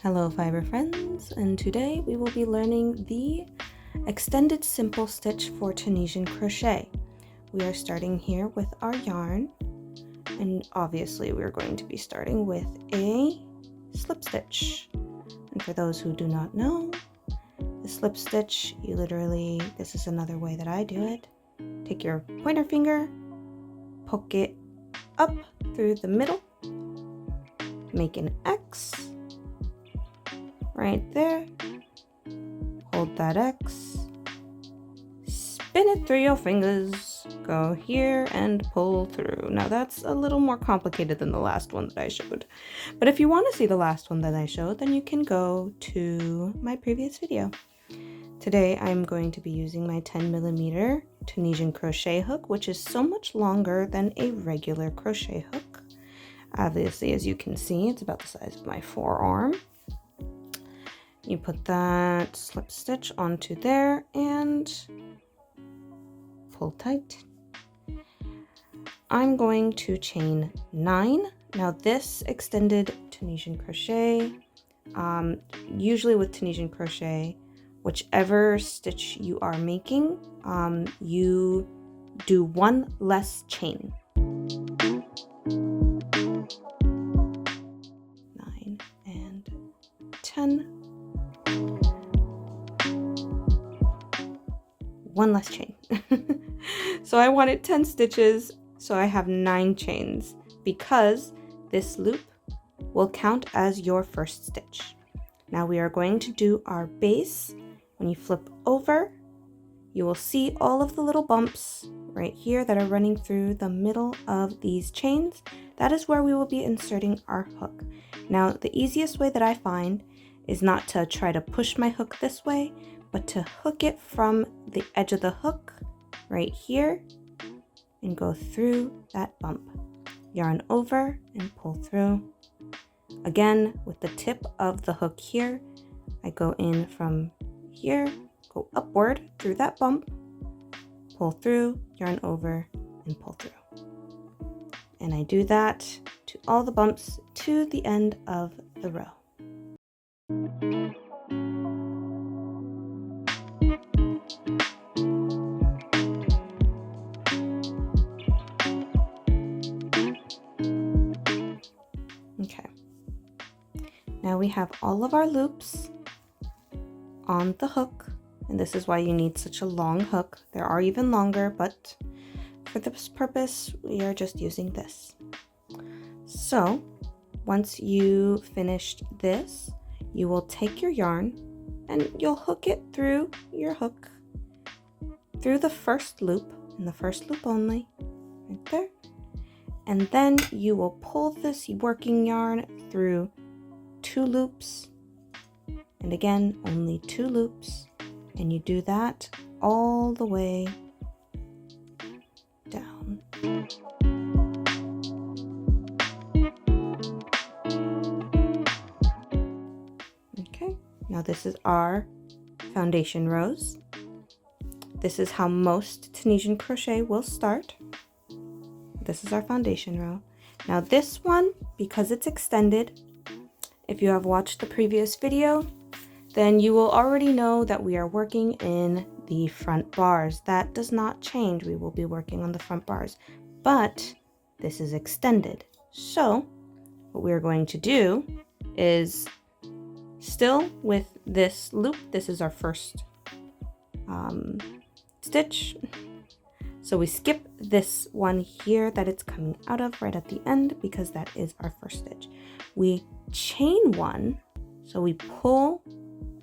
Hello fiber friends, and today we will be learning the extended simple stitch for Tunisian crochet. We are starting here with our yarn, and obviously we're going to be starting with a slip stitch. And for those who do not know, the slip stitch, this is another way that I do it. Take your pointer finger, poke it up through the middle, make an X right there, hold that X, spin it through your fingers, go here and pull through. Now that's a little more complicated than the last one that I showed, but if you want to see the last one that I showed, then you can go to my previous video. Today I'm going to be using my 10mm Tunisian crochet hook, which is so much longer than a regular crochet hook. Obviously, as you can see, it's about the size of my forearm. You put that slip stitch onto there and pull tight. I'm going to chain 9. Now this extended Tunisian crochet, usually with Tunisian crochet, whichever stitch you are making, you do one less chain. 9 and 10. One less chain. So I wanted 10 stitches, so I have 9 chains because this loop will count as your first stitch. Now we are going to do our base. When you flip over, you will see all of the little bumps right here that are running through the middle of these chains. That is where we will be inserting our hook. Now the easiest way that I find is not to try to push my hook this way, but to hook it from the edge of the hook right here and go through that bump. Yarn over and pull through. Again, with the tip of the hook here, I go in from here, go upward through that bump, pull through, yarn over, and pull through. And I do that to all the bumps to the end of the row. Okay, now we have all of our loops on the hook, and this is why you need such a long hook. There are even longer, but for this purpose we are just using this. So once you finished this, you will take your yarn and you'll hook it through your hook through the first loop, and the first loop only, right there. And then you will pull this working yarn through 2 loops, and again only 2 loops, and you do that all the way down. Okay, now this is our foundation rows. This is how most Tunisian crochet will start. This is our foundation row. Now this one, because it's extended, if you have watched the previous video, then you will already know that we are working in the front bars. That does not change. We will be working on the front bars, but this is extended. So what we're going to do is, still with this loop, this is our first stitch. So we skip this one here that it's coming out of right at the end because that is our first stitch. We chain 1, so we pull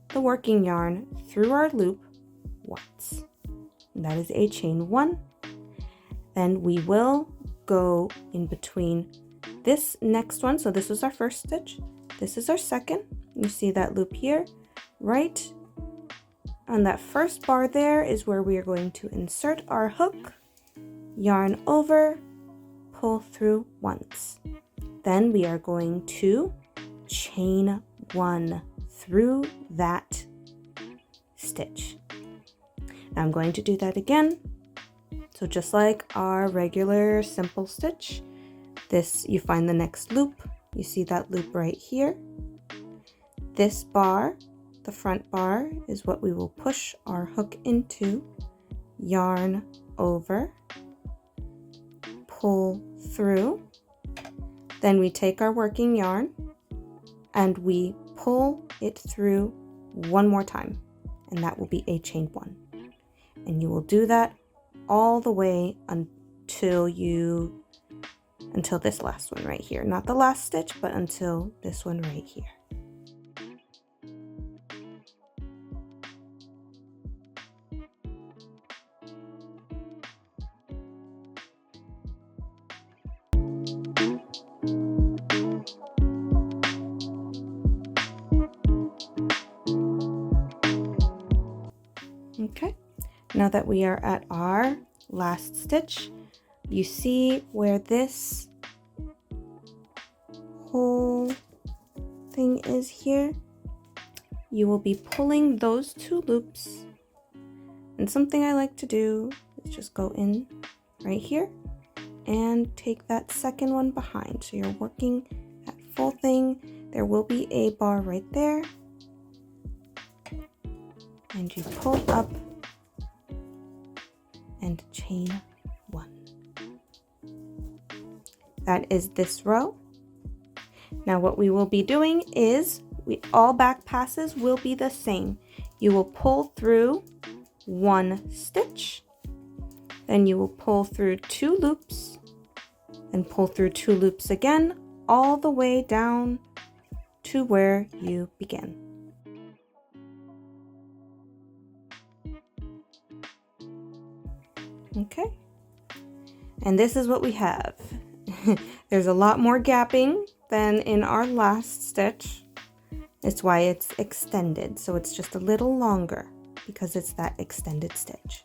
the working yarn through our loop once. And that is a chain 1. Then we will go in between this next one. So this was our first stitch. This is our second. You see that loop here, right? On that first bar there is where we are going to insert our hook, yarn over, pull through once. Then we are going to chain 1 through that stitch. Now I'm going to do that again. So just like our regular simple stitch, this, you find the next loop. You see that loop right here. this bar, the front bar, is what we will push our hook into, yarn over, pull through. Then we take our working yarn and we pull it through one more time, and that will be a chain 1. And you will do that all the way until this last one right here. Not the last stitch, but until this one right here. Okay, now that we are at our last stitch, you see where this whole thing is here? You will be pulling those 2 loops, and something I like to do is just go in right here and take that second one behind. So you're working at full thing. There will be a bar right there, and you pull up and chain 1. That is this row. Now what we will be doing is all back passes will be the same. You will pull through 1 stitch, then you will pull through 2 loops and pull through 2 loops again, all the way down to where you began. Okay, and this is what we have. There's a lot more gapping than in our last stitch. It's why it's extended, so it's just a little longer because it's that extended stitch.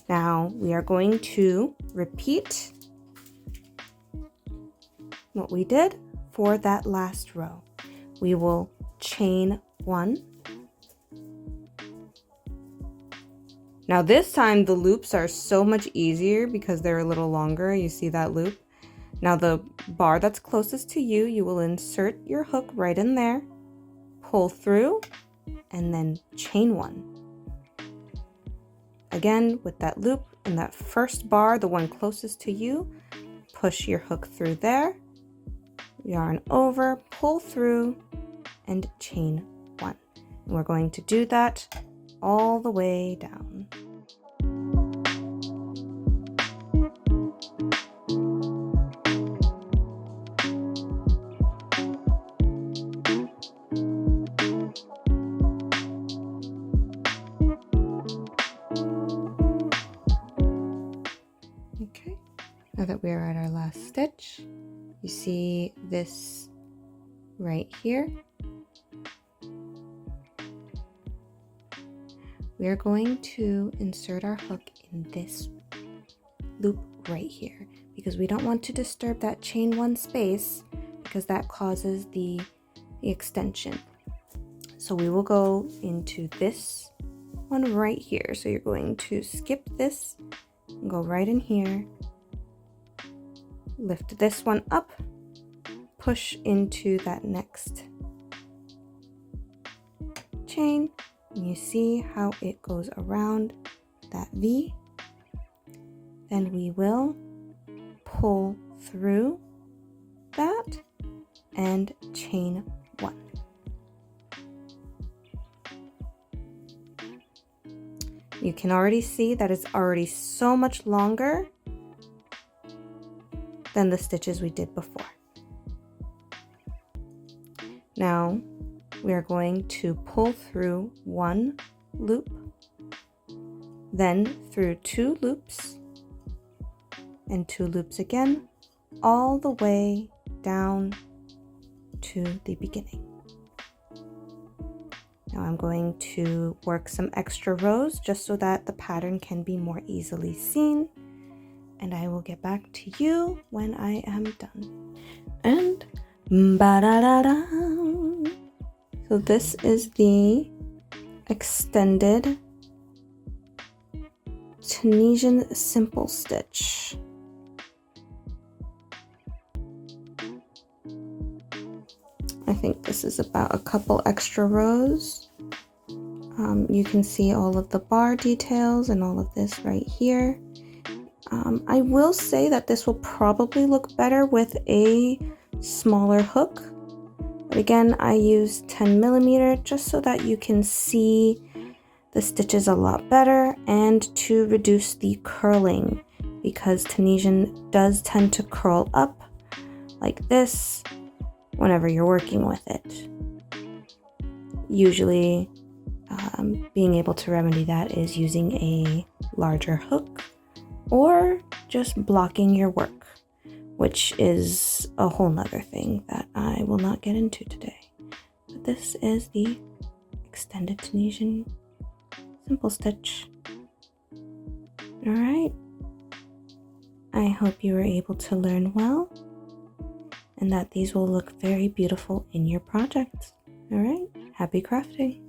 Now we are going to repeat what we did for that last row. We will chain 1. Now this time the loops are so much easier because they're a little longer. You see that loop? Now the bar that's closest to you, you will insert your hook right in there, pull through, and then chain 1. Again, with that loop in that first bar, the one closest to you, push your hook through there, yarn over, pull through, and chain 1. And we're going to do that all the way down. Okay, now that we are at our last stitch, you see this right here. We are going to insert our hook in this loop right here because we don't want to disturb that chain 1 space because that causes the extension. So we will go into this one right here. So you're going to skip this and go right in here, lift this one up, push into that next chain, and you see how it goes around that V. Then we will pull through that and chain 1. You can already see that it's already so much longer than the stitches we did before. Now we are going to pull through 1 loop, then through 2 loops and 2 loops again, all the way down to the beginning. Now I'm going to work some extra rows just so that the pattern can be more easily seen, and I will get back to you when I am done. And ba-da-da-da. So this is the extended Tunisian simple stitch. I think this is about a couple extra rows. You can see all of the bar details and all of this right here. I will say that this will probably look better with a smaller hook. But again, I use 10mm just so that you can see the stitches a lot better and to reduce the curling, because Tunisian does tend to curl up like this whenever you're working with it. Usually being able to remedy that is using a larger hook or just blocking your work, which is a whole nother thing that I will not get into today. But this is the extended Tunisian simple stitch. Alright, I hope you were able to learn well and that these will look very beautiful in your project. Alright, happy crafting!